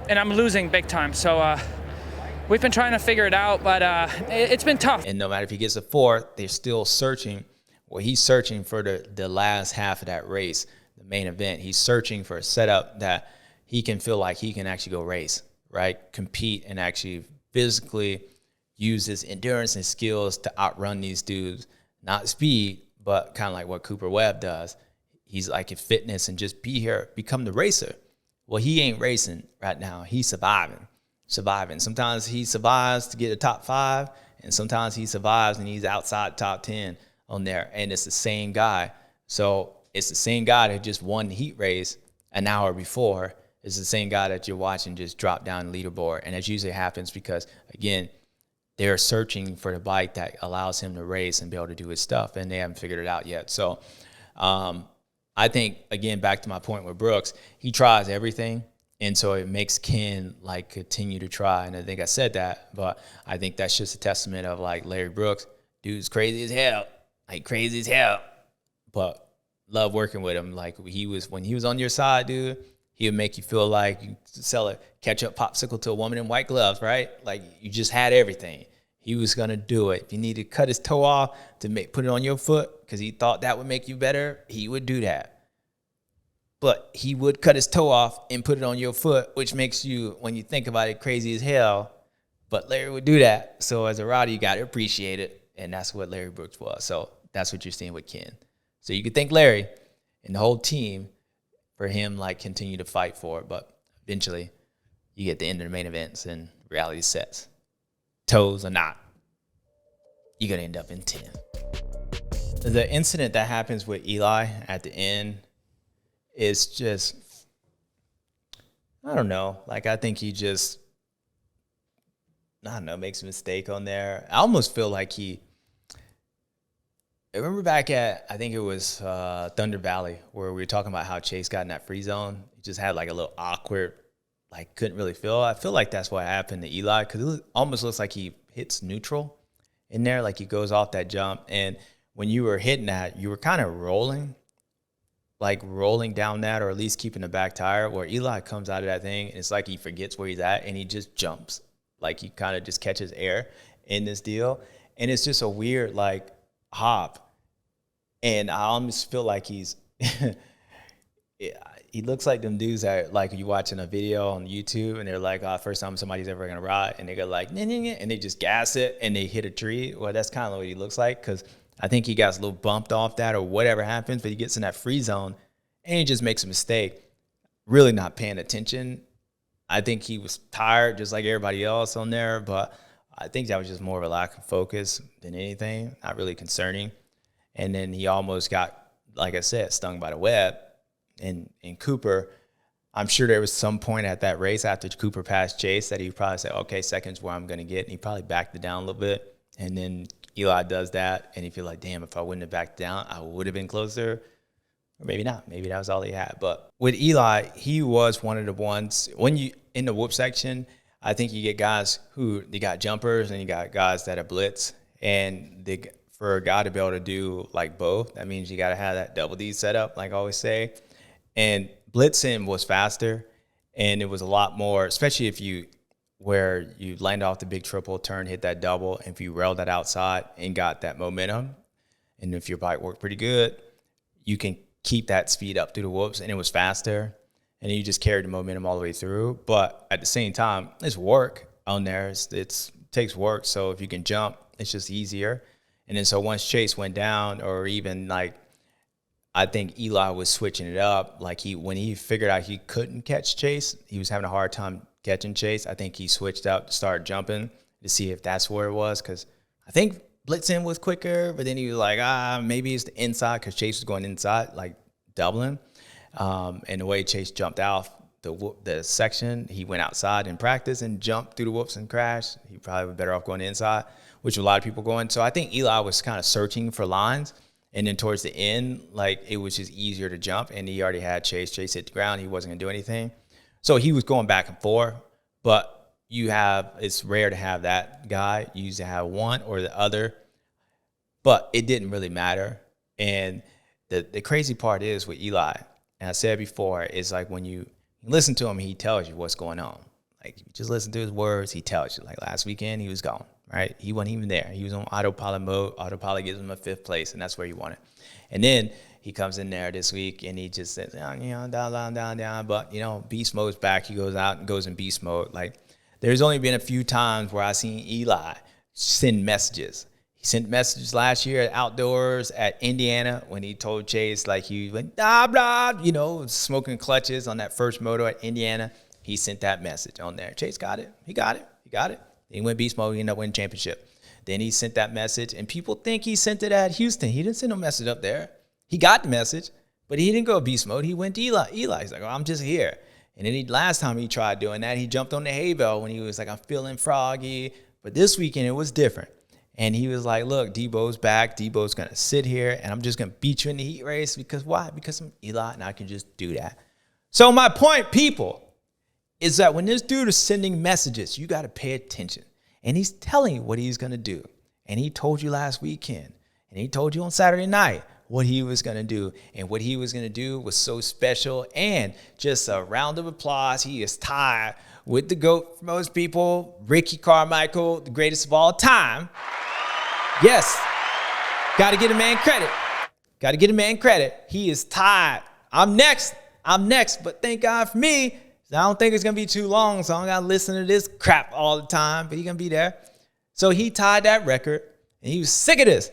I'm losing big time. So we've been trying to figure it out, but it's been tough. And no matter if he gets a fourth, they're still searching. Well, he's searching for the last half of that race, the main event. He's searching for a setup that he can feel like he can actually go race, right? Compete and actually physically use his endurance and skills to outrun these dudes. Not speed, but kind of like what Cooper Webb does. He's like in fitness and just be here, become the racer. Well, he ain't racing right now. He's surviving. Sometimes he survives to get a top 5, and sometimes he survives and he's outside top 10 on there. And it's the same guy. So it's the same guy that just won the heat race an hour before. It's the same guy that you're watching just drop down the leaderboard. And that usually happens because, again, they're searching for the bike that allows him to race and be able to do his stuff, and they haven't figured it out yet. So I think, again, back to my point with Brooks, he tries everything. And so it makes Ken like continue to try. And I think I said that, but I think that's just a testament of like Larry Brooks, dude's crazy as hell, but love working with him. Like when he was on your side, dude, he would make you feel like you sell a ketchup popsicle to a woman in white gloves, right? Like you just had everything. He was going to do it. If you need to cut his toe off to put it on your foot because he thought that would make you better, he would do that. But he would cut his toe off and put it on your foot, which makes you, when you think about it, crazy as hell. But Larry would do that. So as a rider, you got to appreciate it. And that's what Larry Brooks was. So that's what you're seeing with Ken. So you could thank Larry and the whole team for him, like, continue to fight for it. But eventually, you get the end of the main events and reality sets. Toes or not, you're going to end up in 10. The incident that happens with Eli at the end is just, I don't know. Like, I think he just, I don't know, makes a mistake on there. I almost feel like I remember back at, I think it was Thunder Valley, where we were talking about how Chase got in that free zone. He just had like a little awkward, like couldn't really feel. I feel like that's what happened to Eli, because it almost looks like he hits neutral in there, like he goes off that jump. And when you were hitting that, you were kind of rolling down that, or at least keeping the back tire, where Eli comes out of that thing, and it's like he forgets where he's at, and he just jumps. Like he kind of just catches air in this deal. And it's just a weird, like, hop. And I almost feel like he's he looks like them dudes that, like, you watching a video on YouTube and they're like, oh, first time somebody's ever gonna ride, and they go like, nah, nah, nah, and they just gas it and they hit a tree. Well, that's kind of what he looks like, because I think he got a little bumped off that or whatever happens, but he gets in that free zone and he just makes a mistake, really not paying attention. I think he was tired just like everybody else on there, but I think that was just more of a lack of focus than anything, not really concerning. And then he almost got, like I said, stung by the web. And Cooper, I'm sure there was some point at that race after Cooper passed Chase that he probably said, okay, second's where I'm going to get. And he probably backed it down a little bit. And then Eli does that. And he feel like, damn, if I wouldn't have backed down, I would have been closer. Or maybe not. Maybe that was all he had. But with Eli, he was one of the ones, when you in the whoop section, I think you get guys who, they got jumpers and you got guys that are blitz. And for a guy to be able to do like both, that means you got to have that double D setup, like I always say. And blitzing was faster, and it was a lot more, especially where you land off the big triple, turn, hit that double, and if you railed that outside and got that momentum, and if your bike worked pretty good, you can keep that speed up through the whoops, and it was faster, and you just carried the momentum all the way through. But at the same time, it's work on there. It takes work, so if you can jump, it's just easier. And then so once Chase went down, or even like, I think Eli was switching it up. Like when he figured out he couldn't catch Chase, he was having a hard time catching Chase. I think he switched up to start jumping to see if that's where it was, because I think blitzing was quicker, but then he was like, maybe it's the inside, because Chase was going inside, like doubling. And the way Chase jumped out the section, he went outside in practice and jumped through the whoops and crashed. He probably was better off going inside, which a lot of people going. So I think Eli was kind of searching for lines. And then towards the end, like, it was just easier to jump, and he already had Chase. Chase hit the ground. He wasn't going to do anything. So he was going back and forth. But it's rare to have that guy. You usually have one or the other. But it didn't really matter. And the crazy part is with Eli, and I said before, is like when you listen to him, he tells you what's going on. Like, if you just listen to his words, he tells you. Like last weekend, he was gone. Right? He wasn't even there. He was on autopilot mode. Autopilot gives him a 5th place, and that's where he wanted. And then he comes in there this week, and he just says, down. But, beast mode's back. He goes out and goes in beast mode. Like, there's only been a few times where I've seen Eli send messages. He sent messages last year at outdoors at Indiana when he told Chase, like, he went, blah, smoking clutches on that first moto at Indiana. He sent that message on there. Chase got it. He got it. He went beast mode. He ended up winning championship. Then he sent that message, and people think he sent it at Houston. He didn't send no message up there. He got the message, but he didn't go beast mode. He went to Eli. Eli's like, I'm just here. And then last time he tried doing that, he jumped on the hay bale when he was like, I'm feeling froggy. But this weekend, it was different. And he was like, look, Debo's back. Debo's going to sit here, and I'm just going to beat you in the heat race. Because why? Because I'm Eli, and I can just do that. So my point, people, is that when this dude is sending messages, you got to pay attention. And he's telling you what he's going to do. And he told you last weekend. And he told you on Saturday night what he was going to do. And what he was going to do was so special. And just a round of applause. He is tied with the GOAT for most people, Ricky Carmichael, the greatest of all time. Yes. Got to get a man credit. He is tied. I'm next. But thank God for me. I don't think it's going to be too long, so I don't got to listen to this crap all the time, but he's going to be there. So he tied that record, and he was sick of this.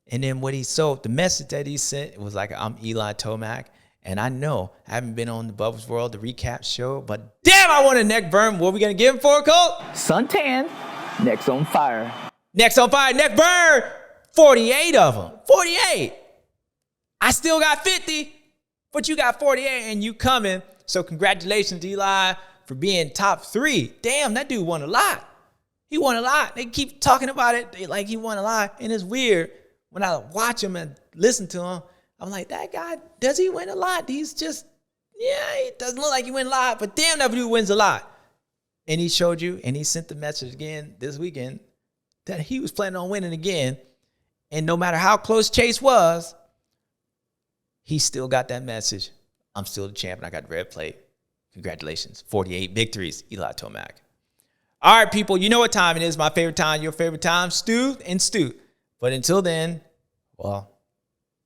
And then the message that he sent, it was like, I'm Eli Tomac, and I know I haven't been on the Bubba's World, the recap show, but damn, I want a neck burn. What are we going to give him for, Colt? Suntan, neck's on fire. Neck burn. 48 of them. 48. I still got 50, but you got 48, and you coming. So congratulations, Eli, for being top 3. Damn, that dude won a lot. He won a lot. They keep talking about it like he won a lot. And it's weird. When I watch him and listen to him, I'm like, that guy, does he win a lot? He's just, he doesn't look like he wins a lot. But damn, that dude wins a lot. And he showed you, and he sent the message again this weekend that he was planning on winning again. And no matter how close Chase was, he still got that message. I'm still the champion. I got the red plate. Congratulations. 48 victories, Eli Tomac. All right, people, you know what time it is. My favorite time, your favorite time, Stu and Stu. But until then, well,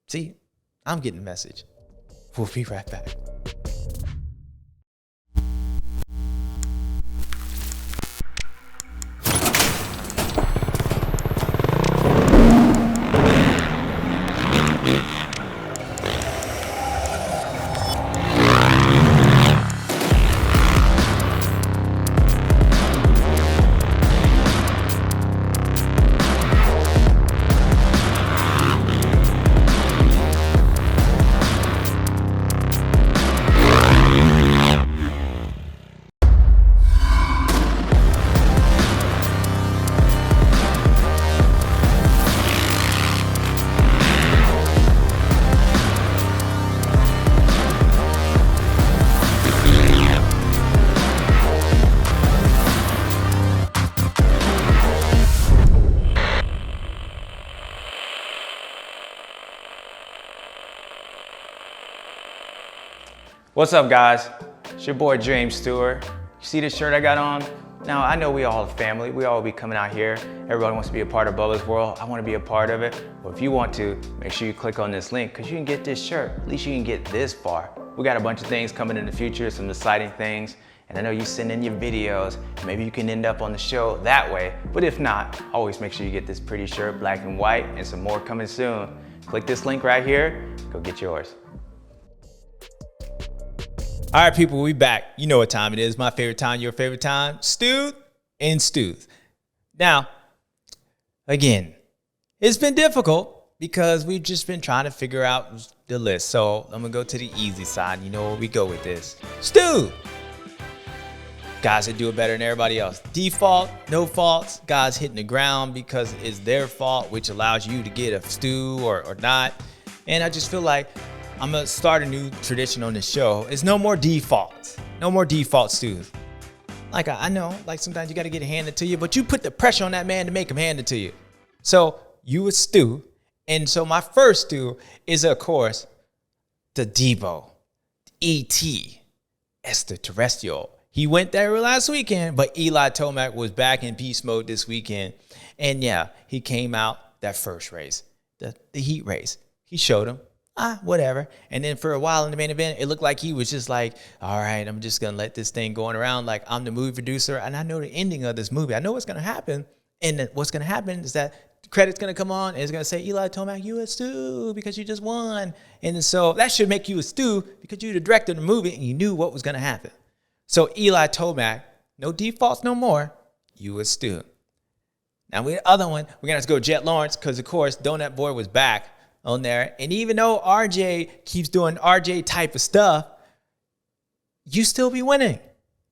see, I'm getting the message. We'll be right back. What's up, guys? It's your boy James Stewart. You see this shirt I got on? Now, I know we all a family. We all be coming out here. Everybody wants to be a part of Bubba's World. I want to be a part of it. But if you want to, make sure you click on this link because you can get this shirt. At least you can get this far. We got a bunch of things coming in the future, some exciting things. And I know you send in your videos. Maybe you can end up on the show that way. But if not, always make sure you get this pretty shirt, black and white, and some more coming soon. Click this link right here. Go get yours. All right, people, we back. You know what time it is. My favorite time, your favorite time. Stu and Stews. Now, again, it's been difficult because we've just been trying to figure out the list. So I'm going to go to the easy side. You know where we go with this. Stu. Guys that do it better than everybody else. Default, no faults. Guys hitting the ground because it's their fault, which allows you to get a stew or not. And I just feel like I'm going to start a new tradition on this show. It's no more defaults. No more default stews. Like, I know, like sometimes you got to get it handed to you, but you put the pressure on that man to make him hand it to you. So you a stew. And so my first stew is, of course, the Debo, E.T., extraterrestrial. He went there last weekend, but Eli Tomac was back in beast mode this weekend. And yeah, he came out that first race, the heat race. He showed him. Whatever. And then for a while in the main event, it looked like he was just like, all right, I'm just going to let this thing going around like I'm the movie producer and I know the ending of this movie. I know what's going to happen. And what's going to happen is that the credit's going to come on and it's going to say, Eli Tomac, you a stew because you just won. And so that should make you a stew because you the director of the movie and you knew what was going to happen. So Eli Tomac, no defaults no more, you a stew. Now with the other one, we're going to have to go Jet Lawrence because, of course, Donut Boy was back on there. And even though RJ keeps doing RJ type of stuff, you still be winning.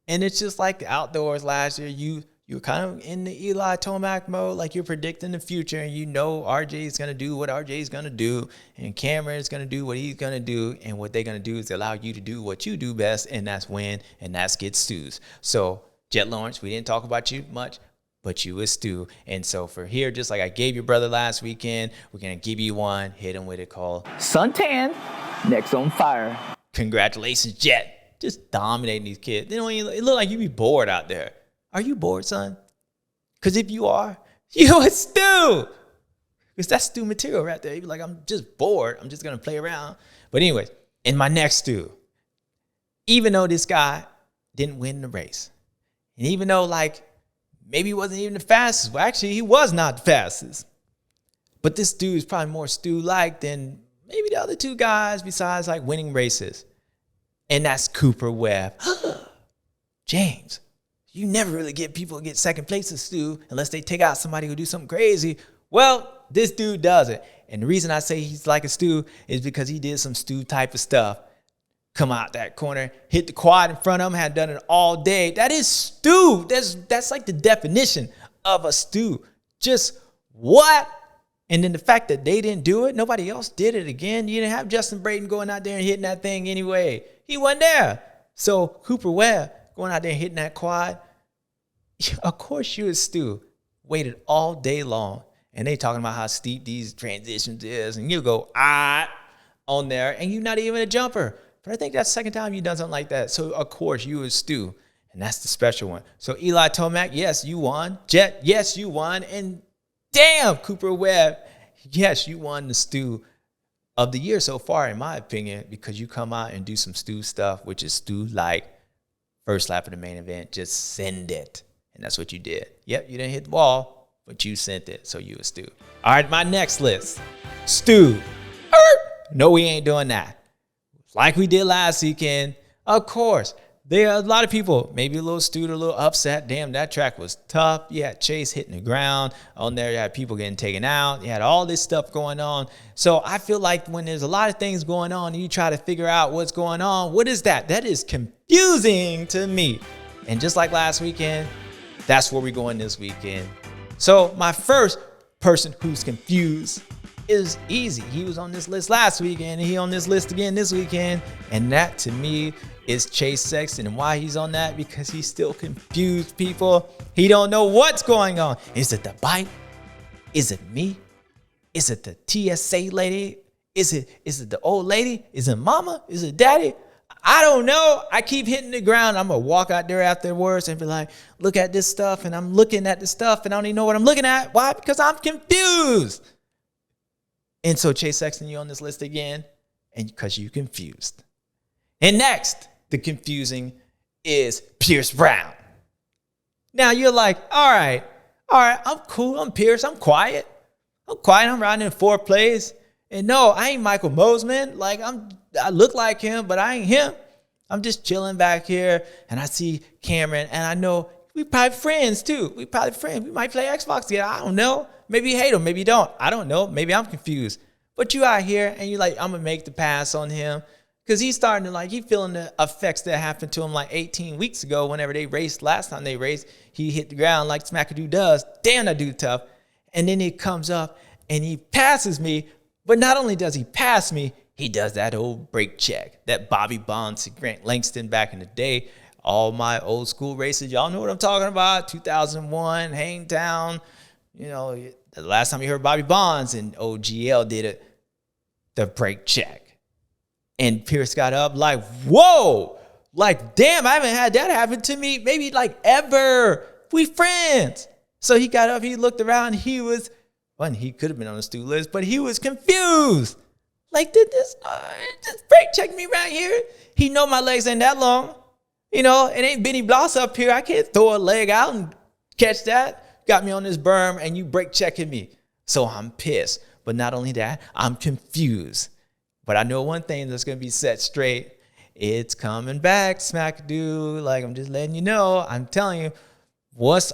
And it's just like the outdoors last year. You're kind of in the Eli Tomac mode, like you're predicting the future, and you know RJ is going to do what RJ is going to do, and Cameron is going to do what he's going to do, and what they're going to do is allow you to do what you do best, and that's win, and that's get stews. So, Jet Lawrence, we didn't talk about you much, but you a stew. And so for here, just like I gave your brother last weekend, we're going to give you one, hit him with it called Suntan, next on fire. Congratulations, Jet. Just dominating these kids. They don't even, it look like you be bored out there. Are you bored, son? Because if you are, you a stew. Because that's stew material right there. You be like, I'm just bored. I'm just going to play around. But anyways, in my next stew, even though this guy didn't win the race, and even though, like, maybe he wasn't even the fastest. Well, actually, he was not the fastest. But this dude is probably more stew-like than maybe the other two guys besides, like, winning races. And that's Cooper Webb. James, you never really get people to get second place in stew unless they take out somebody who do something crazy. Well, this dude does it. And the reason I say he's like a stew is because he did some stew type of stuff. Come out that corner, hit the quad in front of him, had done it all day. That is stew. That's like the definition of a stew. Just what? And then the fact that they didn't do it, nobody else did it again. You didn't have Justin Brayton going out there and hitting that thing anyway. He wasn't there. So Cooper Webb going out there and hitting that quad. Of course you a stew. Waited all day long. And they talking about how steep these transitions is. And you go, on there. And you're not even a jumper. But I think that's the second time you've done something like that. So, of course, you was stew. And that's the special one. So, Eli Tomac, yes, you won. Jet, yes, you won. And damn, Cooper Webb, yes, you won the stew of the year so far, in my opinion, because you come out and do some stew stuff, which is stew-like. First lap of the main event, just send it. And that's what you did. Yep, you didn't hit the wall, but you sent it. So, you a stew. All right, my next list. Stew. No, we ain't doing that. Like we did last weekend, of course, there are a lot of people, maybe a little stewed, a little upset. Damn, that track was tough. You had Chase hitting the ground. On there, you had people getting taken out. You had all this stuff going on. So I feel like when there's a lot of things going on and you try to figure out what's going on, what is that? That is confusing to me. And just like last weekend, that's where we're going this weekend. So my first person who's confused is easy. He was on this list last weekend, and he on this list again this weekend. And that, to me, is Chase Sexton. And why he's on that? Because he's still confused, people. He don't know what's going on. Is it the bike? Is it me? Is it the TSA lady? Is it the old lady? Is it mama? Is it daddy? I don't know. I keep hitting the ground. I'm going to walk out there afterwards and be like, look at this stuff. And I'm looking at the stuff, and I don't even know what I'm looking at. Why? Because I'm confused. And so Chase Sexton, you on this list again, and because you confused. And next, the confusing is Pierce Brown. Now you're like, all right, I'm cool, I'm Pierce, I'm quiet, I'm riding in 4 plays. And no, I ain't Michael Mosman. Like I look like him, but I ain't him. I'm just chilling back here, and I see Cameron, and I know we probably friends too. We probably friends. We might play Xbox together. I don't know. Maybe you hate him. Maybe you don't. I don't know. Maybe I'm confused. But you out here, and you're like, I'm going to make the pass on him. Because he's starting to he feeling the effects that happened to him like 18 weeks ago whenever they raced. Last time they raced, he hit the ground like Smackadoo does. Damn, that dude tough. And then he comes up, and he passes me. But not only does he pass me, he does that old brake check, that Bobby Bonds, Grant Langston back in the day. All my old school races, y'all know what I'm talking about. 2001, Hangtown. You know, the last time you heard Bobby Bonds and OGL did it, the brake check. And Pierce got up like, whoa, like, damn, I haven't had that happen to me maybe like ever. We friends. So he got up, he looked around, he could have been on the stool list, but he was confused. Like, did this brake check me right here? He know my legs ain't that long. You know, it ain't Benny Bloss up here. I can't throw a leg out and catch that. Got me on this berm and you brake checking me. So I'm pissed. But not only that, I'm confused. But I know one thing that's going to be set straight. It's coming back, Smackadoo. Like, I'm just letting you know. I'm telling you.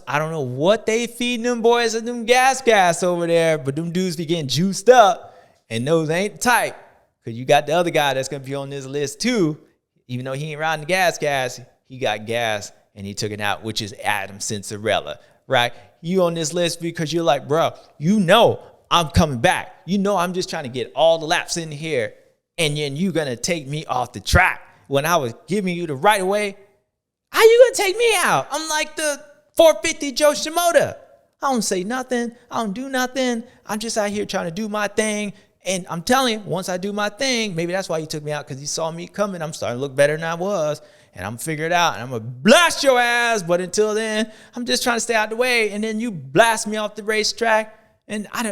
I don't know what they feeding them boys and them gas over there, but them dudes be getting juiced up. And those ain't tight, because you got the other guy that's going to be on this list too. Even though he ain't riding the gas, he got gas and he took it out, which is Adam Cinderella, right? You on this list because you're like, bro, you know I'm coming back. You know I'm just trying to get all the laps in here, and then you going to take me off the track when I was giving you the right of way. How you going to take me out? I'm like the 450 Joe Shimoda. I don't say nothing. I don't do nothing. I'm just out here trying to do my thing. And I'm telling you, once I do my thing, maybe that's why he took me out, because he saw me coming. I'm starting to look better than I was. And I'm figuring it out. And I'm going to blast your ass. But until then, I'm just trying to stay out the way. And then you blast me off the racetrack. And I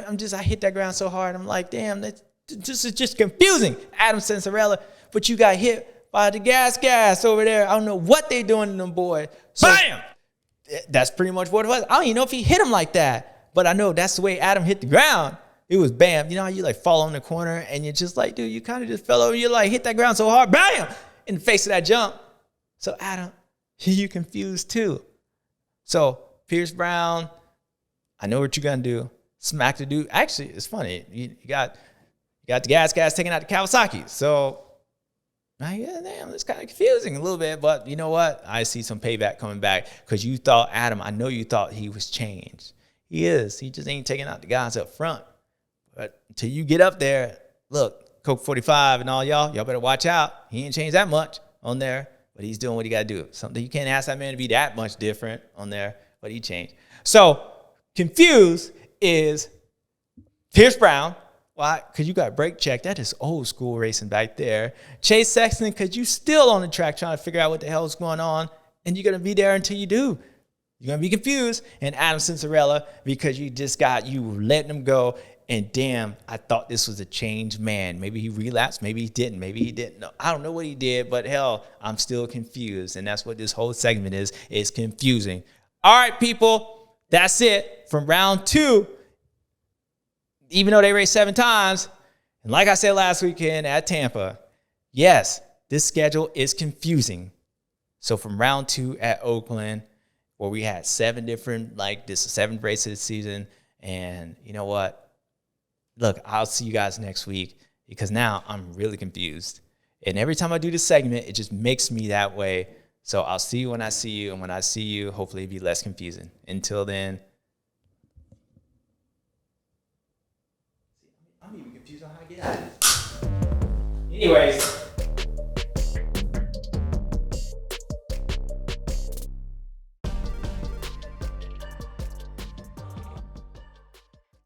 hit that ground so hard. I'm like, damn, this is just confusing. Adam Cinderella. But you got hit by the gas over there. I don't know what they doing to them boys. So, bam! That's pretty much what it was. I don't even know if he hit him like that. But I know that's the way Adam hit the ground. It was bam. You know how you like fall on the corner and you're just like, dude, you kind of just fell over. You like hit that ground so hard, bam, in the face of that jump. So Adam, you confused too. So Pierce Brown, I know what you're gonna do. Smack the dude. Actually, it's funny. You got the gas taking out the Kawasaki. So yeah, damn, it's kind of confusing a little bit. But you know what? I see some payback coming back, because you thought, Adam, I know you thought he was changed. He is. He just ain't taking out the guys up front. But until you get up there, look, Coke 45 and all y'all better watch out. He ain't changed that much on there, but he's doing what he got to do. Something you can't ask that man to be that much different on there, but he changed. So confused is Pierce Brown. Why? Because you got brake check. That is old school racing back there. Chase Sexton, because you still on the track trying to figure out what the hell is going on, and you're going to be there until you do. You're going to be confused. And Adam Cinderella, because you letting him go. And damn, I thought this was a changed man. Maybe he relapsed. Maybe he didn't. Maybe he didn't. No, I don't know what he did, but hell, I'm still confused. And that's what this whole segment is. It's confusing. All right, people, that's it from round 2. Even though they raced 7 times, and like I said last weekend at Tampa, yes, this schedule is confusing. So from round 2 at Oakland, where we had 7 races this season, and you know what? Look, I'll see you guys next week, because now I'm really confused. And every time I do this segment, it just makes me that way. So I'll see you when I see you. And when I see you, hopefully it'll be less confusing. Until then. I'm even confused on how to get out of it. Anyways.